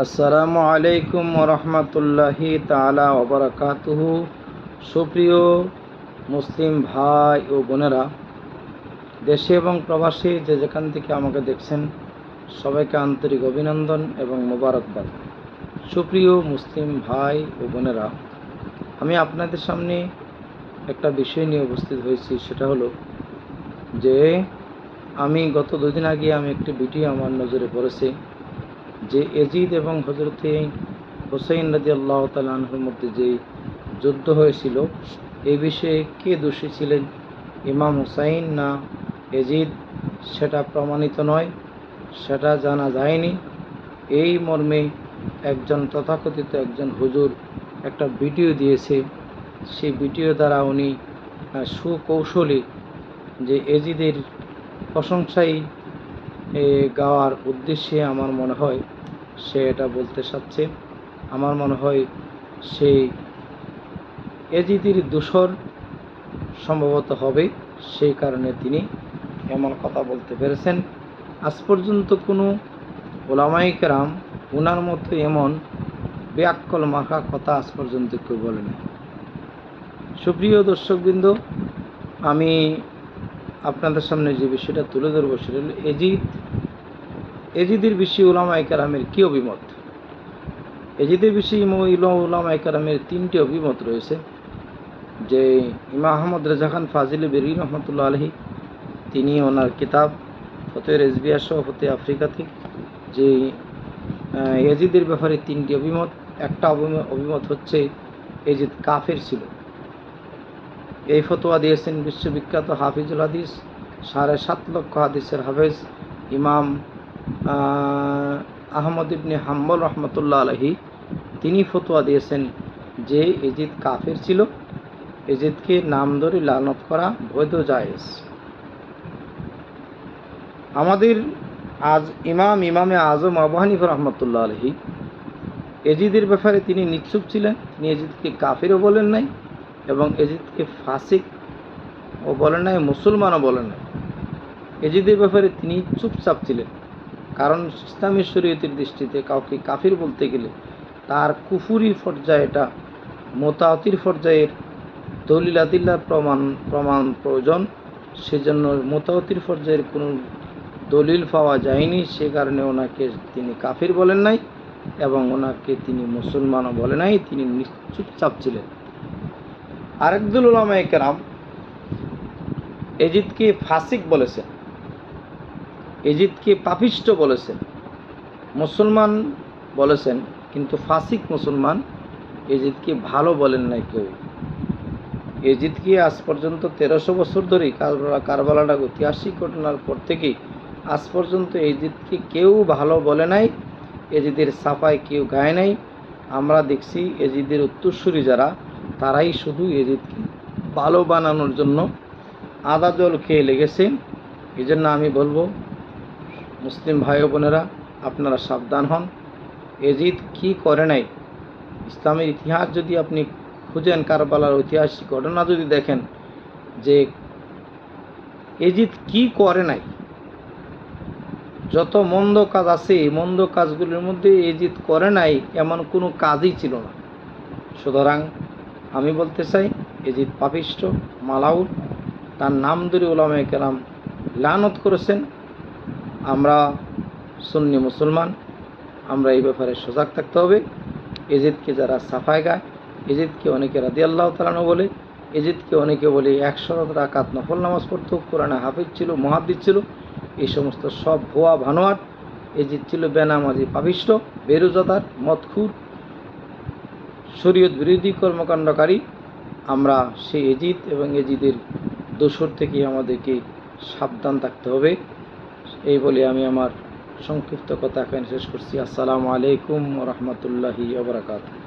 আসসালামু আলাইকুম ওরহমতুল্লাহি তাআলা ওয়া বারাকাতুহু। সুপ্রিয় মুসলিম ভাই ও বোনেরা, দেশে এবং প্রবাসী যে যেখান থেকে আমাকে দেখছেন, সবাইকে আন্তরিক অভিনন্দন এবং মোবারকবাদ। সুপ্রিয় মুসলিম ভাই ও বোনেরা, আমি আপনাদের সামনে একটা বিষয় নিয়ে উপস্থিত হয়েছি। সেটা হলো যে আমি গত 2 দিন আগে একটি ভিডিও আমার নজরে পড়েছে যে এজিদ এবং হজরতে হুসাইন রাদিয়াল্লাহু তাআলা আনহুর মধ্যে যে যুদ্ধ হয়েছিল, এই বিষয়ে কে দোষী ছিলেন, ইমাম হুসাইন না এজিদ, সেটা প্রমাণিত নয়, সেটা জানা যায়নি। এই মর্মে একজন তথাকথিত একজন হুজুর একটা ভিডিও দিয়েছে। সেই ভিডিও দ্বারা উনি সুকৌশলী যে এজিদের প্রশংসাই গাওয়ার উদ্দেশ্যে আমার মনে হয় সে এটা বলতে চাচ্ছে। আমার মনে হয় সেই এজিদের দোসর সম্ভবত হবে, সেই কারণে তিনি এমন কথা বলতে পেরেছেন। আজ পর্যন্ত কোনো ওলামায়ে কেরাম ওনার মতো এমন বেআক্কল মাখা কথা আজ পর্যন্ত কেউ বলেনি। সুপ্রিয় দর্শকবৃন্দ, আমি আপনাদের সামনে যে বিষয়টা তুলে ধরবো সেটা হলো এজিদের বিষয়ে উলামায়ে কেরামের কী অভিমত। এজিদের বিষয়ে উলামায়ে কেরামের 3টি অভিমত রয়েছে। যে ইমাম আহমদ রেজা খান ফাজিল বেরি রহমতুল্লাহ আলহী, তিনি ওনার কিতাব ফতোয়া রেজবিয়া সহ ফতোয়া আফ্রিকাতে যে এজিদের ব্যাপারে 3টি অভিমত। একটা অভিমত হচ্ছে এজিদ কাফের ছিল। এই ফতোয়া দিয়েছেন বিশ্ববিখ্যাত হাফিজুল হাদিস 7.5 লক্ষ হাদিসের হাফেজ ইমাম আহমদ ইবনে হাম্বল রহমতুল্লাহ আলহী। তিনি ফতোয়া দিয়েছেন যে এজিদ কাফের ছিল, এজিদকে নাম ধরে লানত করা বৈধ জায়েজ। আমাদের আজ ইমামে আজম আবু হানিফা রহমতুল্লাহ আলহী এজিদের ব্যাপারে তিনি নিশ্চুপ ছিলেন। তিনি এজিদকে কাফেরও বলেন নাই এবং এজিদকে ফাসিক ও বলেন নাই, মুসলমানও বলেন নাই। এজিদের ব্যাপারে তিনি চুপচাপ ছিলেন, কারণ ইসলামী শরীয়তের দৃষ্টিতে কাউকে কাফির বলতে গেলে তার কুফুরি পর্যায়েটা মোতাওয়াতির পর্যায়ের দলিল আদিল্লার প্রমাণ প্রয়োজন। সেজন্য মোতাওয়াতির পর্যায়ের কোনো দলিল পাওয়া যায়নি, সে কারণে ওনাকে তিনি কাফির বলেন নাই এবং ওনাকে তিনি মুসলমানও বলে নাই। তিনি চুপচাপ ছিলেন। আরেকদল উলামায়ে কেরাম এজিদকে ফাসিক বলেছেন, এজিদকে পাপিষ্ট বলেছেন, মুসলমান বলেছেন, কিন্তু ফাসিক মুসলমান, এজিদকে ভালো বলেন নাই কেউ। এজিদকে আজ পর্যন্ত 1300 বছর ধরে কারবালার ঐতিহাসিক ঘটনার পর থেকে আজ পর্যন্ত এজিদকে কেউ ভালো বলে নাই, এজিদের সাফাই কেউ গায় নাই। আমরা দেখছি এজিদের উত্তরসূরি যারা, তারাই শুধু এজিদকে ভালো বানানোর জন্য আদা জল খেয়ে লেগেছে। এই জন্য আমি বলবো, মুসলিম ভাই বোনেরা, আপনারা সাবধান হন। এজিদ কি করে নাই, ইসলামের ইতিহাস যদি আপনি খুঁজেন, কারবালার ঐতিহাসিক ঘটনা যদি দেখেন যে এজিদ কি করে নাই, যত মন্দ কাজ আছে এই মন্দ কাজগুলির মধ্যে এজিদ করে নাই এমন কোনো কাজই ছিল না। সুতরাং আমি বলতে চাই, এজিদ পাপিষ্ট, মালাউন, তার নাম ধরে উলামায়ে কেরাম লানত করেছেন। আমরা সুন্নি মুসলমান, আমরা এই ব্যাপারে সজাগ থাকতে হবে। এজিদকে যারা সাফায় গায়, এজিদকে অনেকে রাদিয়াল্লাহু তাআলা আনহু বলে, এজিদকে অনেকে বলে 100 রাকাত নফল নামাজ পড়তো, কোরআনে হাফিজ ছিল, মুহাদ্দিস ছিল, এই সমস্ত সব ভুয়া ভানোয়াট। এজিদ ছিল বেনামাজি, পাপিষ্ট, বেরোজাদার, মদখুর, শরীয়ত বিরোধী কর্মকাণ্ডকারী। আমরা সেই এজিদ এবং এজিদের দোসর থেকে আমাদেরকে সাবধান থাকতে হবে। এই বলে আমি আমার সংক্ষিপ্ত কথা এখানে শেষ করছি। আসসালামু আলাইকুম ওয়া রাহমাতুল্লাহি ওয়া বারাকাতুহু।